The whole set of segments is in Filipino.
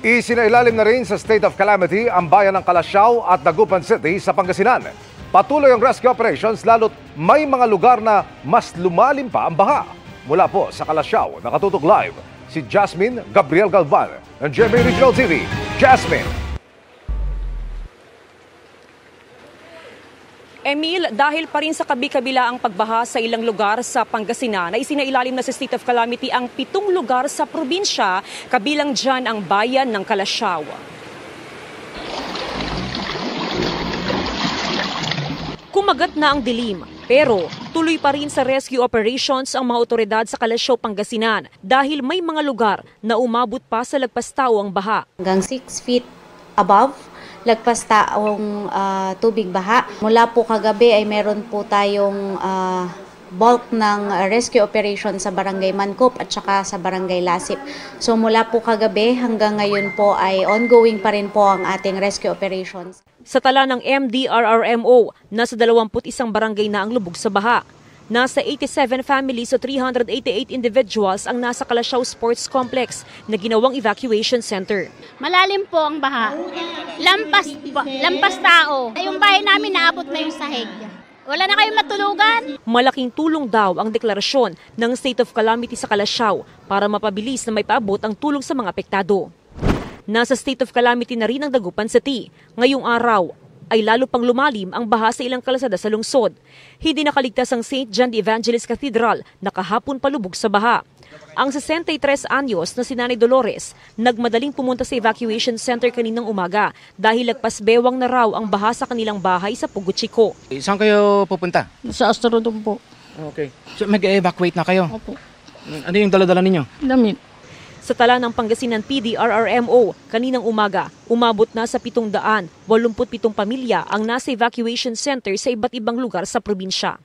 Isinailalim na rin sa state of calamity ang bayan ng Calasiao at Dagupan City sa Pangasinan. Patuloy ang rescue operations lalo't may mga lugar na mas lumalim pa ang baha. Mula po sa Calasiao, nakatutok live si Jasmine Gabriel Galvan ng GMA Regional TV. Jasmine! Emil, dahil pa rin sa kabi-kabila ang pagbaha sa ilang lugar sa Pangasinan, na isinailalim na sa state of calamity ang 7 lugar sa probinsya, kabilang dyan ang bayan ng Calasiao. Kumagat na ang dilim, pero tuloy pa rin sa rescue operations ang mga otoridad sa Calasiao, Pangasinan dahil may mga lugar na umabot pa sa lagpas tao ang baha. Hanggang 6 feet above, lagpas taong tubig baha. Mula po kagabi ay meron po tayong bulk ng rescue operation sa Barangay Mancop at saka sa Barangay Lasip. So mula po kagabi hanggang ngayon po ay ongoing pa rin po ang ating rescue operations. Sa tala ng MDRRMO, nasa 21 barangay na ang lubog sa baha. Nasa 87 families o 388 individuals ang nasa Calasiao Sports Complex na ginawang evacuation center. Malalim po ang baha. Lampas tao. Yung bahay namin naabot na yung sahig. Wala na kayong matulugan. Malaking tulong daw ang deklarasyon ng state of calamity sa Calasiao para mapabilis na may paabot ang tulong sa mga apektado. Nasa state of calamity na rin ang Dagupan City. Ngayong araw ay lalo pang lumalim ang baha sa ilang kalsada sa lungsod. Hindi nakaligtas ang St. John the Evangelist Cathedral na kahapon palubog sa baha. Ang 63 anyos na si Nanay Dolores nagmadaling pumunta sa evacuation center kaninang umaga dahil lagpas bewang na raw ang baha sa kanilang bahay sa Pugo Chico. Saan kayo pupunta? Sa Astrodome po. Okay. So mag-evacuate na kayo? Opo. Ano yung dala-dala ninyo? Damit. Sa tala ng Pangasinan PDRRMO, kaninang umaga, umabot na sa 787 pamilya ang nasa evacuation center sa iba't ibang lugar sa probinsya.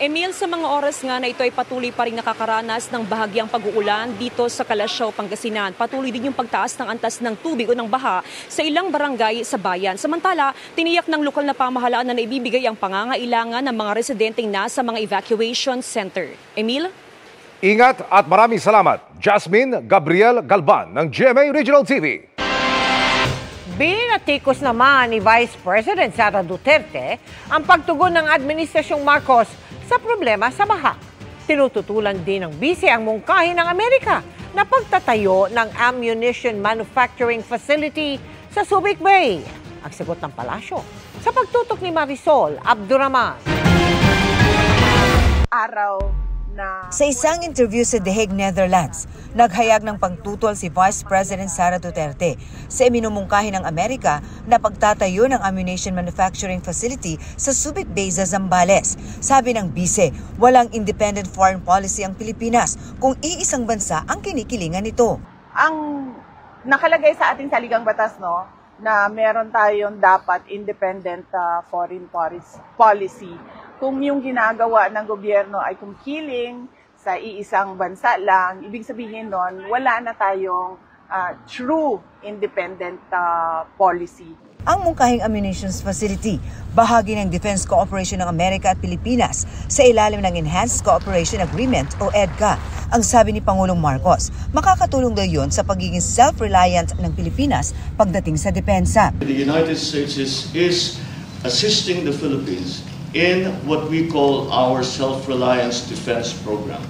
Emil, sa mga oras nga na ito ay patuloy pa rin nakakaranas ng bahagyang pag-uulan dito sa Calasiao, Pangasinan. Patuloy din yung pagtaas ng antas ng tubig o ng baha sa ilang barangay sa bayan. Samantala, tiniyak ng lokal na pamahalaan na naibibigay ang pangangailangan ng mga residenteng nasa mga evacuation center. Emil? Ingat at maraming salamat, Jasmine Gabriel Galvan ng GMA Regional TV. Binatikos naman ni Vice President Sara Duterte ang pagtugon ng Administrasyong Marcos sa problema sa baha. Tinututulan din ng bise ang mungkahi ng Amerika na pagtatayo ng ammunition manufacturing facility sa Subic Bay. Ang sagot ng palasyo sa pagtutok ni Marisol Abduraman. Sa isang interview sa The Hague, Netherlands, naghayag ng pagtutol si Vice President Sara Duterte sa iminumungkahi ng Amerika na pagtatayo ng ammunition manufacturing facility sa Subic Bay sa Zambales. Sabi ng bise, walang independent foreign policy ang Pilipinas kung iisang bansa ang kinikilingan nito. Ang nakalagay sa ating saligang batas, no, na meron tayong dapat independent foreign policy. Kung yung ginagawa ng gobyerno ay kumkiling sa iisang bansa lang, ibig sabihin nun, wala na tayong true independent policy. Ang mungkahing ammunitions facility, bahagi ng Defense Cooperation ng Amerika at Pilipinas sa ilalim ng Enhanced Cooperation Agreement o EDCA. Ang sabi ni Pangulong Marcos, makakatulong daw yun sa pagiging self-reliant ng Pilipinas pagdating sa depensa. The United States is assisting the Philippines in what we call our self-reliance defense program,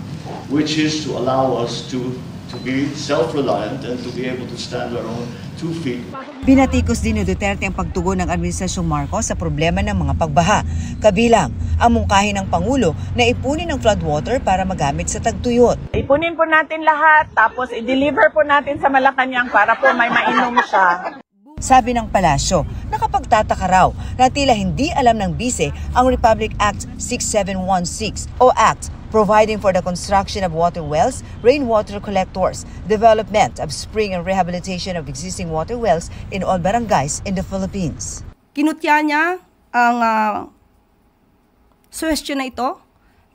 which is to allow us to be self-reliant and to be able to stand our own 2 feet. Binatikos din ni Duterte ang pagtugon ng Administrasyong Marcos sa problema ng mga pagbaha. Kabilang ang mungkahi ng Pangulo na ipunin ang floodwater para magamit sa tagtuyot. Ipunin po natin lahat, tapos i-deliver po natin sa Malacanang para po may mainom siya. Sabi ng palasyo, nakapagtataka raw na tila hindi alam ng bise ang Republic Act 6716 o Act providing for the construction of water wells, rainwater collectors, development of spring and rehabilitation of existing water wells in all barangays in the Philippines. Kinutya niya ang suwestyon na ito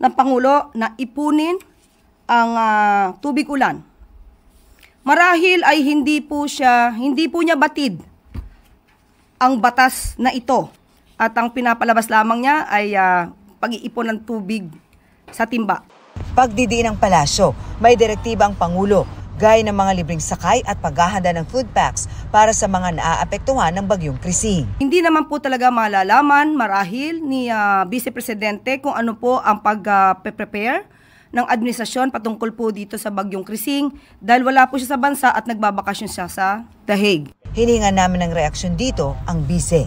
ng Pangulo na ipunin ang tubig ulan. Marahil ay hindi po niya batid ang batas na ito at ang pinapalabas lamang niya ay pag-iipon ng tubig sa timba. Pagdidiin ng palasyo, may direktiba ang Pangulo gaya ng mga libreng sakay at paghahanda ng food packs para sa mga naaapektuhan ng bagyong Krising. Hindi naman po talaga malalaman marahil ni Vice Presidente kung ano po ang pag-prepare ng administrasyon patungkol po dito sa bagyong Krising dahil wala po siya sa bansa at nagbabakasyon siya sa The Hague. Hiningan namin ng reaksyon dito ang Vice.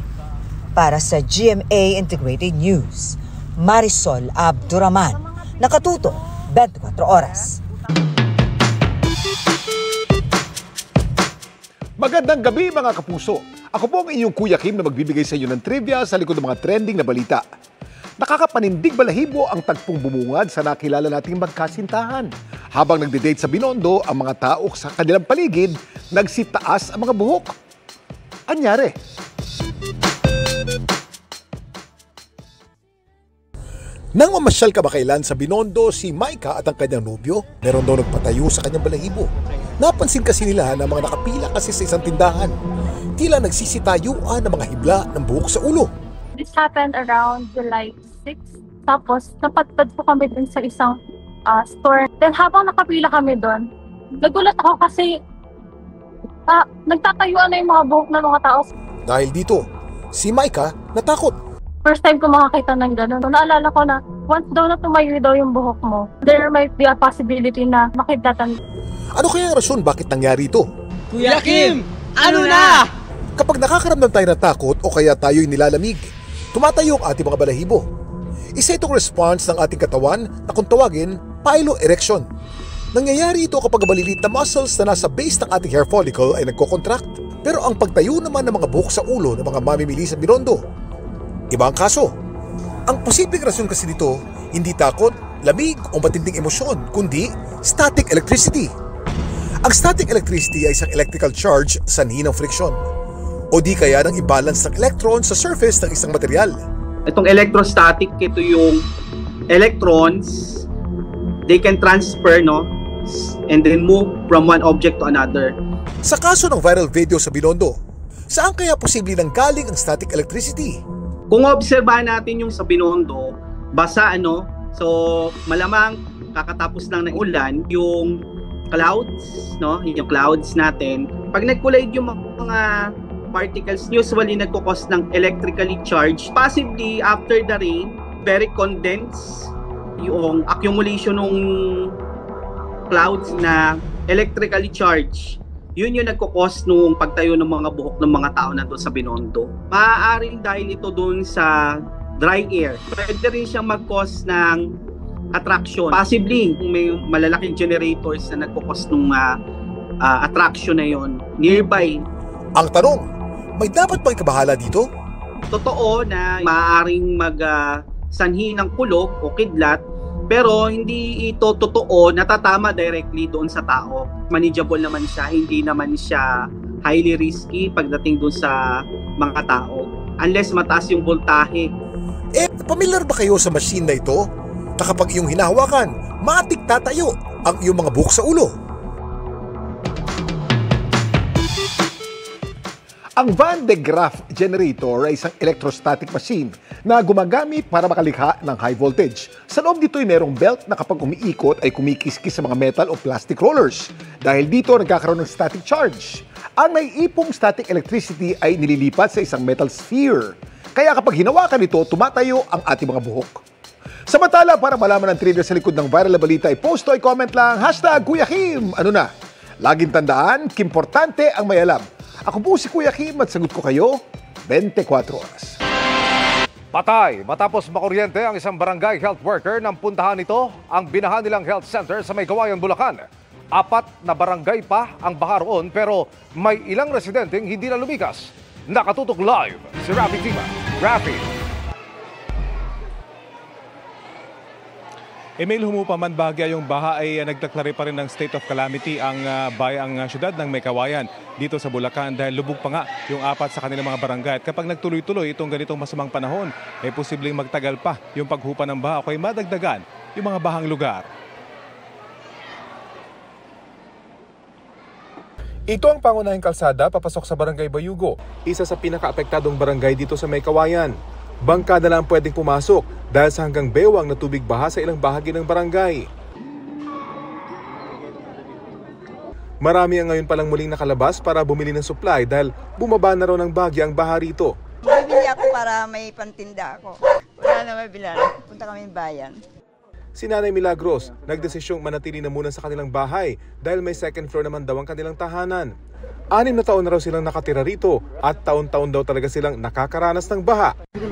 Para sa GMA Integrated News, Marisol Abduraman, nakatuto 24 oras. Magandang gabi mga kapuso. Ako po ang inyong Kuya Kim na magbibigay sa inyo ng trivia sa likod ng mga trending na balita. Nakakapanindig balahibo ang tagpong bumungad sa nakilala nating magkasintahan. Habang nagde-date sa Binondo, ang mga tao sa kanilang paligid, nagsitaas ang mga buhok. Anyari? Nang mamasyal kamakailan sa Binondo, si Micah at ang kanyang nobyo, meron daw nagpatayo sa kanyang balahibo. Napansin kasi nila na mga nakapila kasi sa isang tindahan. Tila nagsisitayuan ng mga hibla ng buhok sa ulo. This happened around July 6. Tapos, napadpad po kami dun sa isang store. Then habang nakapila kami dun, nagulat ako kasi nagtatayuan na yung mga buhok ng mga tao. Dahil dito, si Micah natakot. First time ko makakita ng gano'n. Naalala ko na once daw na tumayo daw yung buhok mo, there might be a possibility na makidlatan. Ano kaya ang rason bakit nangyari ito? Kuya Kim, ano na? Kapag nakakaramdam tayo ng takot o kaya tayo'y nilalamig, tumatayo ang ating mga balahibo. Isa itong response ng ating katawan na kung tawagin, piloerection. Nangyayari ito kapag maliliit na muscles na nasa base ng ating hair follicle ay nagko-contract. Pero ang pagtayo naman ng mga buhok sa ulo ng mga mamimili sa Binondo, iba ang kaso. Ang posibleng rason kasi nito, hindi takot, lamig o matinding emosyon, kundi static electricity. Ang static electricity ay isang electrical charge sanhi ng friction o di kaya ng imbalance ng electron sa surface ng isang material. Itong electrostatic, ito yung electrons, they can transfer, no? And then move from one object to another. Sa kaso ng viral video sa Binondo, saan kaya posible nang galing ang static electricity? Kung obserbahan natin yung sa Binondo, basa so malamang kakatapos lang ng ulan, yung clouds, no, yung clouds natin, pag nag-collide yung mga particles, usually nagkukos ng electrically charged. Possibly after the rain, very condensed yung accumulation ng clouds na electrically charged. Yun yung nagkukos nung pagtayo ng mga buhok ng mga tao nandun sa Binondo. Maaaring dahil ito dun sa dry air. Pwede rin siyang mag-cause ng attraction. Possibly, may malalaking generators na nagkukos ng attraction na yon nearby. Ang tanong, may dapat bang ikabahala dito? Totoo na maaaring sanhi ng kulog o kidlat, pero hindi ito totoo natatama directly doon sa tao. Manageable naman siya, hindi naman siya highly risky pagdating doon sa mga tao. Unless mataas yung voltahe. Pamilyar ba kayo sa machine na ito? Na kapag iyong hinahawakan, matik tatayo ang iyong mga buhok sa ulo. Ang Van de Graaff generator ay isang electrostatic machine na gumagamit para makalikha ng high voltage. Sa loob dito ay merong belt na kapag umiikot ay kumikiskis sa mga metal o plastic rollers. Dahil dito nagkakaroon ng static charge. Ang naiipong static electricity ay nililipat sa isang metal sphere. Kaya kapag hinawakan ito, tumatayo ang ating mga buhok. Samantala, para malaman ang trivia sa likod ng viral na balita, i-post o i-comment lang #Kuya Kim. Ano na? Laging tandaan, kimportante ang may alam. Ako po si Kuya Kim at sagot ko kayo 24 oras. Patay matapos makuryente ang isang barangay health worker nang puntahan nito ang binahan nilang health center sa May Kawayan, Bulacan. 4 na barangay pa ang baha roon pero may ilang residenteng hindi na lumikas. Nakatutok live si Rafi Tima. Rafi. Emil, humupaman bahagya yung baha ay nagdeklare pa rin ng state of calamity ang syudad ng May Kawayan dito sa Bulacan dahil lubog pa nga yung 4 sa kanilang mga barangay. At kapag nagtuloy-tuloy itong ganitong masamang panahon, ay posibleng magtagal pa yung paghupa ng baha o kaya madagdagan yung mga bahang lugar. Ito ang pangunahing kalsada papasok sa Barangay Bayugo, isa sa pinaka-apektadong barangay dito sa May Kawayan. Bangka na lang pwedeng pumasok dahil sa hanggang bewang na tubig baha sa ilang bahagi ng barangay. Marami ang ngayon palang muling nakalabas para bumili ng supply dahil bumaba na raw ng bagya ang baha rito. Bibili ako para may pantinda ako. Wala na mabila. Punta kami bayan. Si Nanay Milagros, nagdesisyong manatili na muna sa kanilang bahay dahil may second floor naman daw ang kanilang tahanan. 6 na taon na raw silang nakatira rito at taon-taon daw talaga silang nakakaranas ng baha. Hindi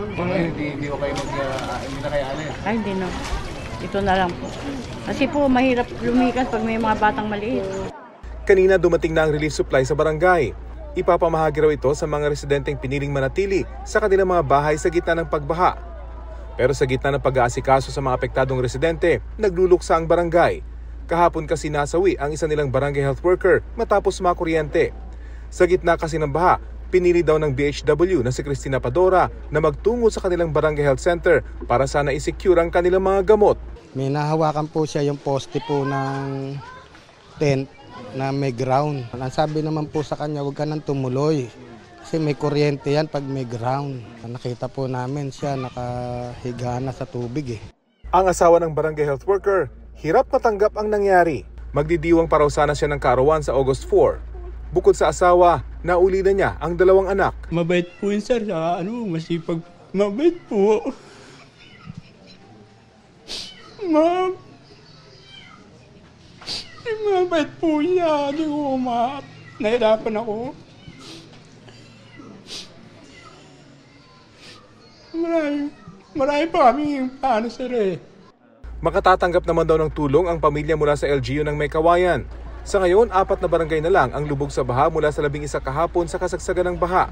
ko kayo hindi na kayo alis? Ay, hindi na. Ito na lang po. Kasi po, mahirap lumikas pag may mga batang maliit. Kanina dumating na ang relief supply sa barangay. Ipapamahagi raw ito sa mga residenteng piniling manatili sa kanilang mga bahay sa gitna ng pagbaha. Pero sa gitna ng pag-aasikaso sa mga apektadong residente, nagluluksa ang barangay. Kahapon kasi nasawi ang isa nilang barangay health worker matapos makuryente. Sa gitna kasi ng baha, pinili daw ng BHW na si Cristina Padora na magtungo sa kanilang barangay health center para sana i-secure ang kanilang mga gamot. May nahawakan po siya yung poste po ng tent na may ground. Ang sabi naman po sa kanya, huwag ka nang tumuloy. Kasi may kuryente yan pag may ground. Nakita po namin siya nakahiga na sa tubig . Ang asawa ng barangay health worker, hirap matanggap ang nangyari. Magdidiwang pa raw sana siya ng kaarawan sa August 4. Bukod sa asawa, nauli na niya ang 2 anak. Mabait po yun sir, masipag. Mabait po. Mabait po siya, di ko nahirapan ako. Marami pa kami paano sir . Makatatanggap naman daw ng tulong ang pamilya mula sa LGU ng May Kawayan. Sa ngayon, 4 na barangay na lang ang lubog sa baha mula sa 11 kahapon sa kasagsagan ng baha.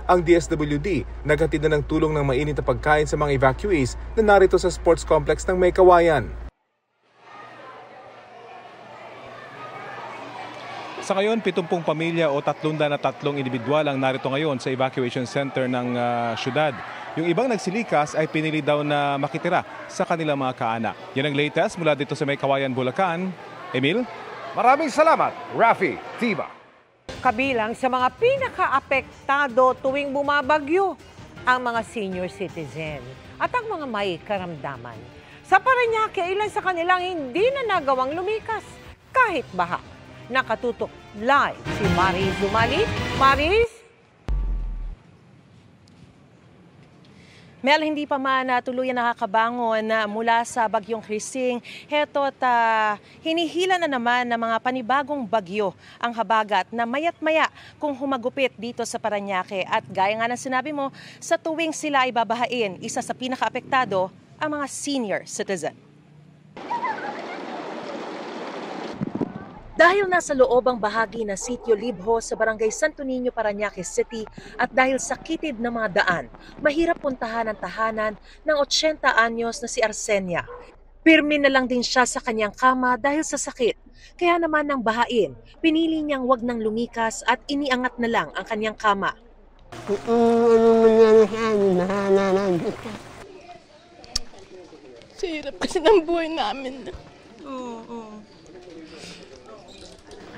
Ang DSWD naghatid na ng tulong ng mainit na pagkain sa mga evacuees na narito sa sports complex ng May Kawayan. Sa ngayon, 70 pamilya o 303 individual ang narito ngayon sa evacuation center ng syudad. Yung ibang nagsilikas ay pinili daw na makitira sa kanilang mga kaanak. Yan ang latest mula dito sa May Kawayan, Bulacan. Emil? Maraming salamat, Rafi Tiba. Kabilang sa mga pinaka-apektado tuwing bumabagyo, ang mga senior citizen at ang mga may karamdaman. Sa Parañaque, ilan sa kanilang hindi na nagawang lumikas kahit baha. Nakatutok live si Maris Zumali. Maris? Mel, hindi pa man tuluyan nakakabangon mula sa bagyong Krising. Heto't hinihila na naman ng mga panibagong bagyo ang habagat na maya't maya kung humagupit dito sa Parañaque. At gaya nga ng sinabi mo, sa tuwing sila ay babahain, isa sa pinaka-apektado ang mga senior citizen. Dahil nasa loob ang bahagi ng Sitio Libho sa Barangay Santo Niño, Parañaque City at dahil sa kitid na mga daan, mahirap puntahan ang tahanan ng 80 anyos na si Arsenia. Pirmi na lang din siya sa kanyang kama dahil sa sakit. Kaya naman nang bahain, pinili niyang wag nang lumikas at iniangat na lang ang kanyang kama. Sirap kasi ng buhay namin.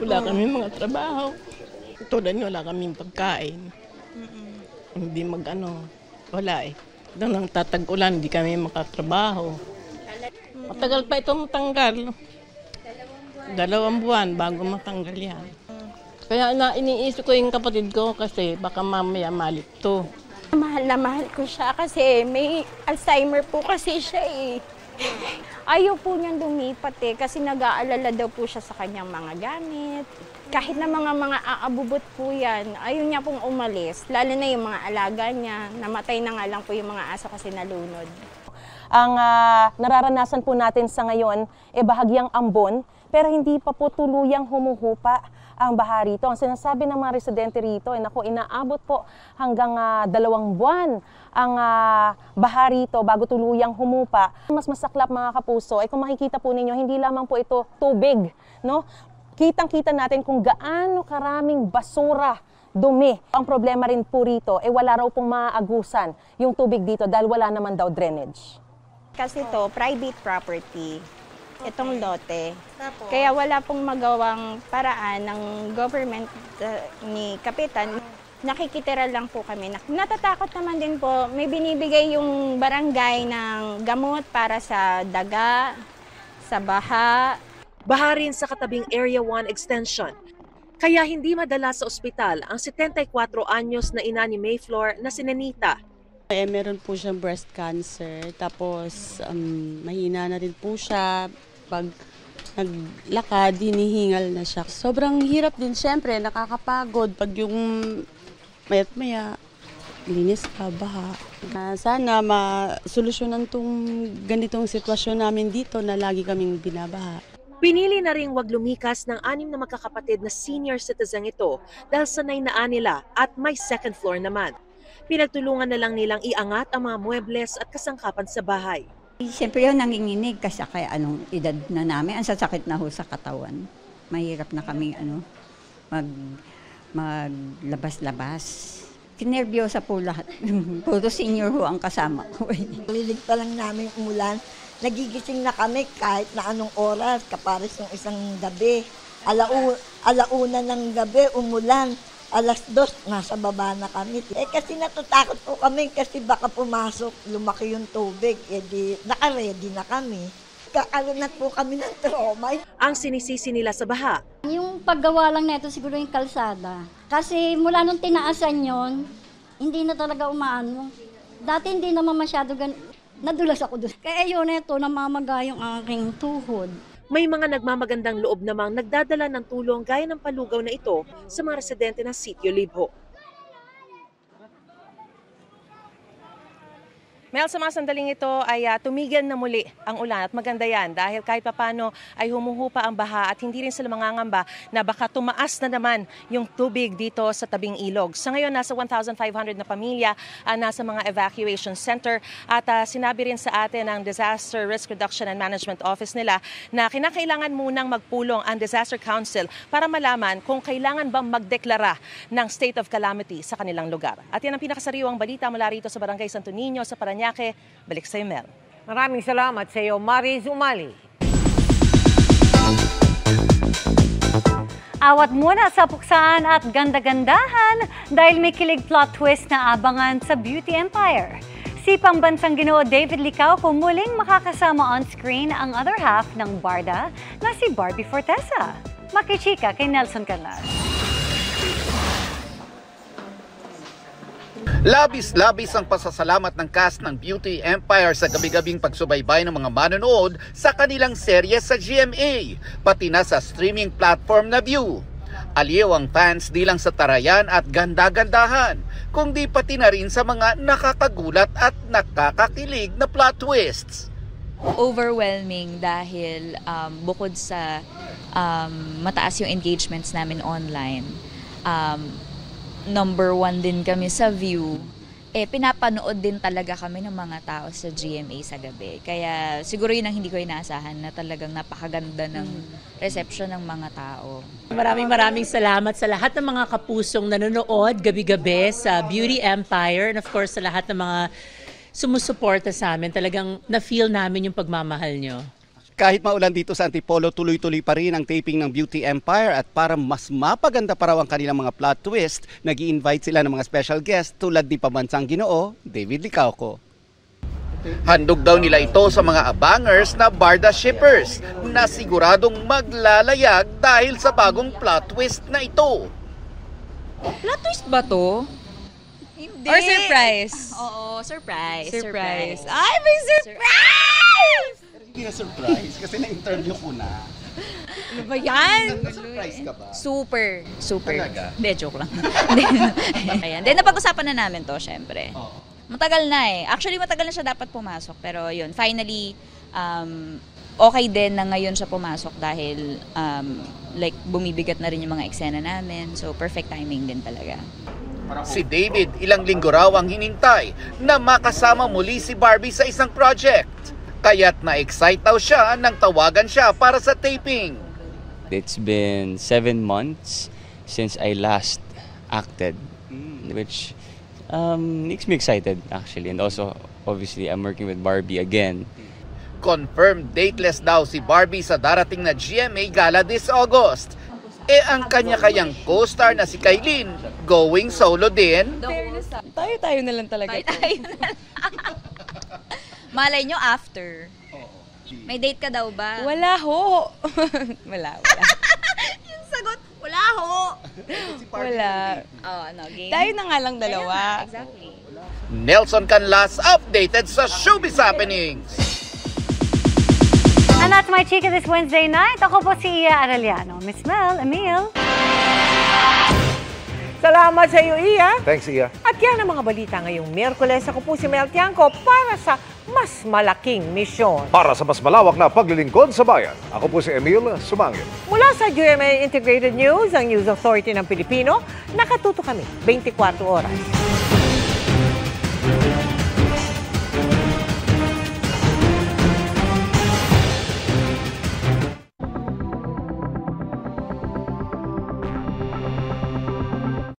Wala kami mga trabaho. Tulad nyo, wala kaming pagkain. Hindi wala eh. Nang tatag-ulan, hindi kami makatrabaho. Matagal pa ito matanggal. 2 buwan bago matanggal yan. Kaya iniisip ko yung kapatid ko kasi baka mamaya malit to. Mahal na mahal ko siya kasi may Alzheimer po kasi siya eh. Ayaw po niyang lumipat kasi nag-aalala daw po siya sa kanyang mga gamit. Kahit na mga aabubot po yan, ayaw niya pong umalis. Lalo na yung mga alaga niya. Namatay na nga lang po yung mga aso kasi nalunod. Ang nararanasan po natin sa ngayon bahagyang ambon, pero hindi pa po tuluyang humuhupa ang baha rito. Ang sinasabi ng mga residente rito, inaabot po hanggang 2 buwan ang baha rito bago tuluyang humupa. Mas masaklap mga kapuso ay kung makikita po ninyo, hindi lamang po ito tubig, no? Kitang-kita natin kung gaano karaming basura, dumi. Ang problema rin po rito, wala raw pong maaagusan yung tubig dito dahil wala naman daw drainage. Kasi to private property, itong lote. Kaya wala pong magawang paraan ng government ni Kapitan. Nakikitira lang po kami. Natatakot naman din po, may binibigay yung barangay ng gamot para sa daga, sa baha. Baha rin sa katabing Area 1 Extension. Kaya hindi madala sa ospital ang 74 anyos na ina ni Mayflor na si Nenita. Meron po siyang breast cancer, tapos mahina na rin po siya. Pag naglakad, hinihingal na siya. Sobrang hirap din, syempre, nakakapagod pag yung mayat-maya, linis ka, baha. Sana masolusyonan tong ganitong sitwasyon namin dito na lagi kaming binabaha. Pinili na ring wag lumikas ng 6 na magkakapatid na senior citizen ito dahil sanay na nila at may second floor naman. Pinagtulungan na lang nilang iangat ang mga muebles at kasangkapan sa bahay. Siyempre yun, nanginginig kasi kaya anong edad na namin, ang sasakit na ho sa katawan. Mahirap na kaming maglabas-labas. Kinerbiyosa po lahat. Puro senior ho ang kasama ko. Lilig pa lang namin umulan. Nagigising na kami kahit na anong oras, kapares ng isang gabi. Alauna ng gabi, umulan. 2:00, nasa baba na kami. Kasi natatakot po kami kasi baka pumasok, lumaki yung tubig. Naka-ready na kami. Kakalunat po kami ng trauma. Ang sinisisi nila sa baha. Yung paggawa lang nito siguro yung kalsada. Kasi mula nung tinaasan yon, hindi na talaga umaano. Dati hindi naman masyado nadulas ako doon. Kaya yun ito, namamaga yung aking tuhod. May mga nagmamagandang loob namang nagdadala ng tulong gaya ng palugaw na ito sa mga residente ng Sitio Libho. Mel, sa mga sandaling ito ay tumigil na muli ang ulan at maganda yan dahil kahit papano ay humuhupa ang baha at hindi rin sila mangangamba na baka tumaas na naman yung tubig dito sa tabing ilog. Sa ngayon, nasa 1,500 na pamilya nasa mga evacuation center at sinabi rin sa atin ng Disaster Risk Reduction and Management Office nila na kinakailangan munang magpulong ang Disaster Council para malaman kung kailangan bang magdeklara ng state of calamity sa kanilang lugar. At yan ang pinakasariwang balita mula rito sa Barangay Santo Niño sa Paranaque. Balik sa Mel. Maraming salamat sa iyo, Mariz Umali. Awat muna sa puksaan at ganda-gandahan dahil may kilig plot twist na abangan sa Beauty Empire. Si Pambansang Ginoo David Licauco muling makakasama on screen ang other half ng Barda na si Barbie Fortesa. Makichika kay Nelson Canlas. Labis-labis ang pasasalamat ng cast ng Beauty Empire sa gabi-gabing pagsubaybay ng mga manonood sa kanilang serye sa GMA, pati na sa streaming platform na View. Aliw ang fans di lang sa tarayan at ganda-gandahan, kundi pati na rin sa mga nakakagulat at nakakakilig na plot twists. Overwhelming dahil bukod sa mataas yung engagements namin online, number 1 din kami sa View, pinapanood din talaga kami ng mga tao sa GMA sa gabi. Kaya siguro yun ang hindi ko inaasahan na talagang napakaganda ng reception ng mga tao. Maraming salamat sa lahat ng mga kapusong nanonood gabi-gabi sa Beauty Empire and of course sa lahat ng mga sumusuporta sa amin. Talagang na-feel namin yung pagmamahal nyo. Kahit maulan dito sa Antipolo, tuloy-tuloy pa rin ang taping ng Beauty Empire at para mas mapaganda pa raw ang kanilang mga plot twist, nag-i-invite sila ng mga special guest tulad ni Pambansang Ginoo, David Licauco. Handog daw nila ito sa mga abangers na Barda shippers na siguradong maglalayag dahil sa bagong plot twist na ito. Plot twist ba to? Hindi. Or surprise? Oo, surprise. Ay, may surprise! Hindi na surprise kasi na-interview ko na. Ano ba yan? Na-surprise ka ba? Super. Talaga? Hindi, joke lang. Ayan. Then napag-usapan na namin to, syempre. Matagal na eh. Actually, matagal na siya dapat pumasok. Pero yun, finally, okay din na ngayon siya pumasok dahil like bumibigat na rin yung mga eksena namin. So, perfect timing din talaga. Si David, ilang linggo raw ang hinintay na makasama muli si Barbie sa isang project. Kaya't na-excite daw siya nang tawagan siya para sa taping. It's been 7 months since I last acted, which makes me excited actually. And also, obviously, I'm working with Barbie again. Confirmed dateless daw si Barbie sa darating na GMA Gala this August. Ang kanya-kanyang co-star na si Kailin, going solo din. Tayo na lang talaga. Malay nyo after. May date ka daw ba? Wala ho. Wala. Yung sagot, wala ho. Wala. Game? Tayo na nga lang dalawa. Exactly. Nelson Canlas updated sa showbiz happenings. And that's my chika this Wednesday night. Ako po si Iya Arellano. Miss Mel, Emil. Salamat sa iyo, Iya. Thanks, Iya. At yan ang mga balita ngayong Miyerkules. Ako po si Mel Tiangco para sa mas malaking misyon. Para sa mas malawak na paglilingkod sa bayan, ako po si Emil Sumangil. Mula sa GMA Integrated News, ang News Authority ng Pilipino, nakatuto kami 24 oras.